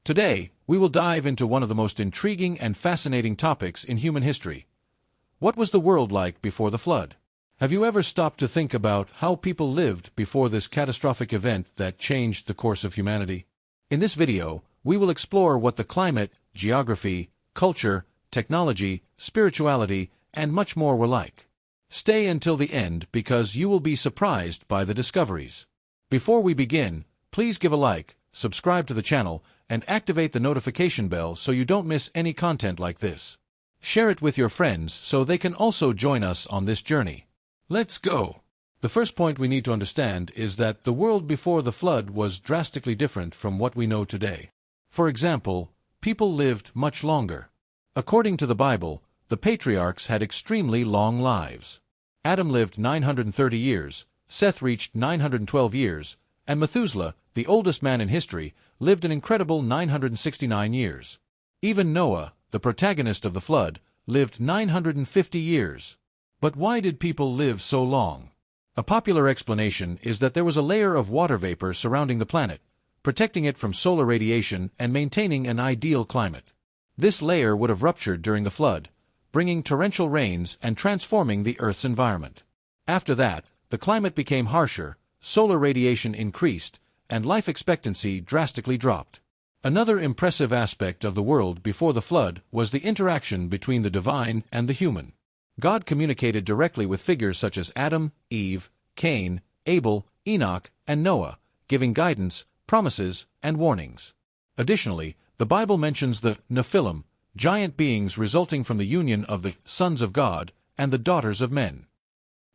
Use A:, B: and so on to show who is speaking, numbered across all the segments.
A: Today, we will dive into one of the most intriguing and fascinating topics in human history. What was the world like before the flood? Have you ever stopped to think about how people lived before this catastrophic event that changed the course of humanity? In this video, we will explore what the climate, geography, culture, technology, spirituality, and much more were like. Stay until the end because you will be surprised by the discoveries. Before we begin, please give a like, subscribe to the channel, and activate the notification bell so you don't miss any content like this. Share it with your friends so they can also join us on this journey. Let's go! The first point we need to understand is that the world before the flood was drastically different from what we know today. For example, people lived much longer. According to the Bible, the patriarchs had extremely long lives. Adam lived 930 years, Seth reached 912 years, and Methuselah, the oldest man in history, lived an incredible 969 years. Even Noah, the protagonist of the flood, lived 950 years. But why did people live so long? A popular explanation is that there was a layer of water vapor surrounding the planet, protecting it from solar radiation and maintaining an ideal climate. This layer would have ruptured during the flood, bringing torrential rains and transforming the Earth's environment. After that, the climate became harsher, solar radiation increased, and life expectancy drastically dropped. Another impressive aspect of the world before the flood was the interaction between the divine and the human. God communicated directly with figures such as Adam, Eve, Cain, Abel, Enoch, and Noah, giving guidance, promises, and warnings. Additionally, the Bible mentions the Nephilim, giant beings resulting from the union of the sons of God and the daughters of men.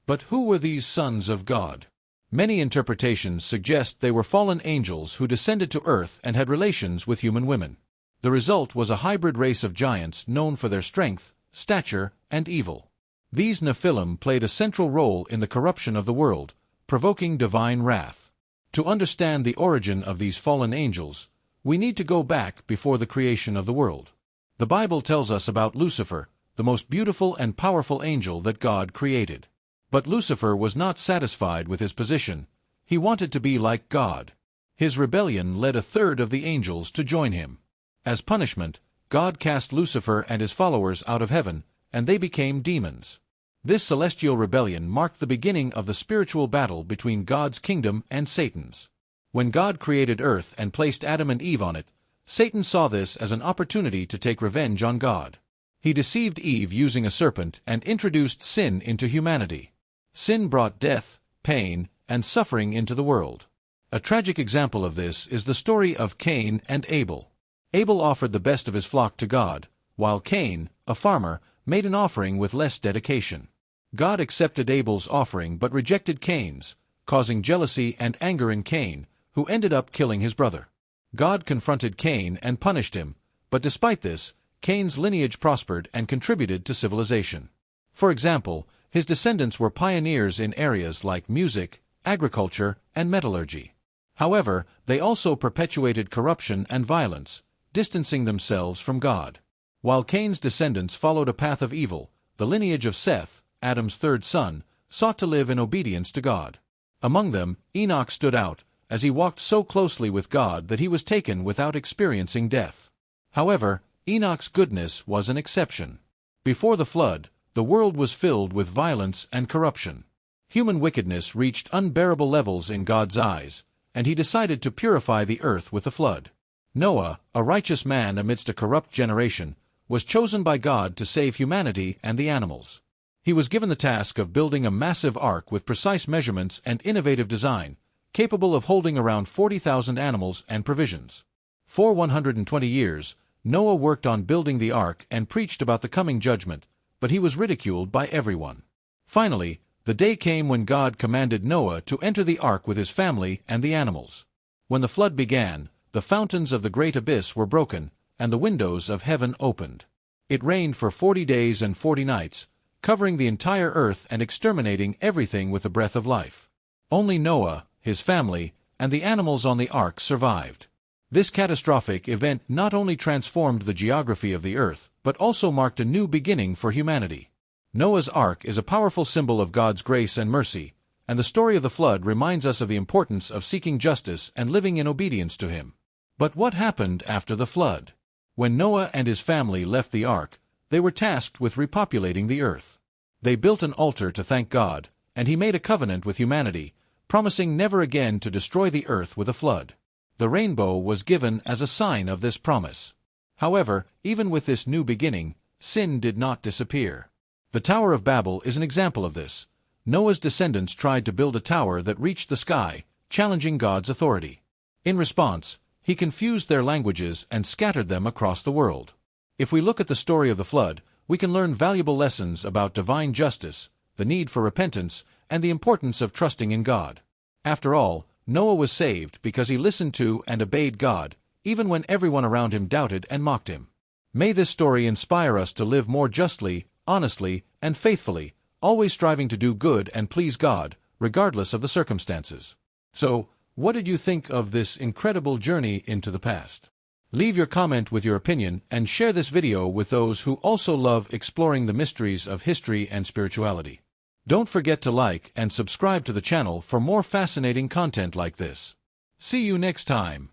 A: But who were these sons of God? Many interpretations suggest they were fallen angels who descended to earth and had relations with human women. The result was a hybrid race of giants known for their strength, stature, and evil. These Nephilim played a central role in the corruption of the world, provoking divine wrath. To understand the origin of these fallen angels, we need to go back before the creation of the world. The Bible tells us about Lucifer, the most beautiful and powerful angel that God created. But Lucifer was not satisfied with his position. He wanted to be like God. His rebellion led a third of the angels to join him. As punishment, God cast Lucifer and his followers out of heaven, and they became demons. This celestial rebellion marked the beginning of the spiritual battle between God's kingdom and Satan's. When God created earth and placed Adam and Eve on it, Satan saw this as an opportunity to take revenge on God. He deceived Eve using a serpent and introduced sin into humanity. Sin brought death, pain, and suffering into the world. A tragic example of this is the story of Cain and Abel. Abel offered the best of his flock to God, while Cain, a farmer, made an offering with less dedication. God accepted Abel's offering but rejected Cain's, causing jealousy and anger in Cain, who ended up killing his brother. God confronted Cain and punished him, but despite this, Cain's lineage prospered and contributed to civilization. For example, his descendants were pioneers in areas like music, agriculture, and metallurgy. However, they also perpetuated corruption and violence, distancing themselves from God. While Cain's descendants followed a path of evil, the lineage of Seth, Adam's third son, sought to live in obedience to God. Among them, Enoch stood out, as he walked so closely with God that he was taken without experiencing death. However, Enoch's goodness was an exception. Before the flood, the world was filled with violence and corruption. Human wickedness reached unbearable levels in God's eyes, and he decided to purify the earth with a flood. Noah, a righteous man amidst a corrupt generation, was chosen by God to save humanity and the animals. He was given the task of building a massive ark with precise measurements and innovative design, capable of holding around 40,000 animals and provisions. For 120 years, Noah worked on building the ark and preached about the coming judgment, but he was ridiculed by everyone. Finally, the day came when God commanded Noah to enter the ark with his family and the animals. When the flood began, the fountains of the great abyss were broken, and the windows of heaven opened. It rained for 40 days and 40 nights, covering the entire earth and exterminating everything with the breath of life. Only Noah, his family, and the animals on the ark survived. This catastrophic event not only transformed the geography of the earth, but also marked a new beginning for humanity. Noah's Ark is a powerful symbol of God's grace and mercy, and the story of the flood reminds us of the importance of seeking justice and living in obedience to Him. But what happened after the flood? When Noah and his family left the ark, they were tasked with repopulating the earth. They built an altar to thank God, and he made a covenant with humanity, promising never again to destroy the earth with a flood. The rainbow was given as a sign of this promise. However, even with this new beginning, sin did not disappear. The Tower of Babel is an example of this. Noah's descendants tried to build a tower that reached the sky, challenging God's authority. In response, he confused their languages and scattered them across the world. If we look at the story of the flood, we can learn valuable lessons about divine justice, the need for repentance, and the importance of trusting in God. After all, Noah was saved because he listened to and obeyed God, even when everyone around him doubted and mocked him. May this story inspire us to live more justly, honestly, and faithfully, always striving to do good and please God, regardless of the circumstances. So, what did you think of this incredible journey into the past? Leave your comment with your opinion and share this video with those who also love exploring the mysteries of history and spirituality. Don't forget to like and subscribe to the channel for more fascinating content like this. See you next time.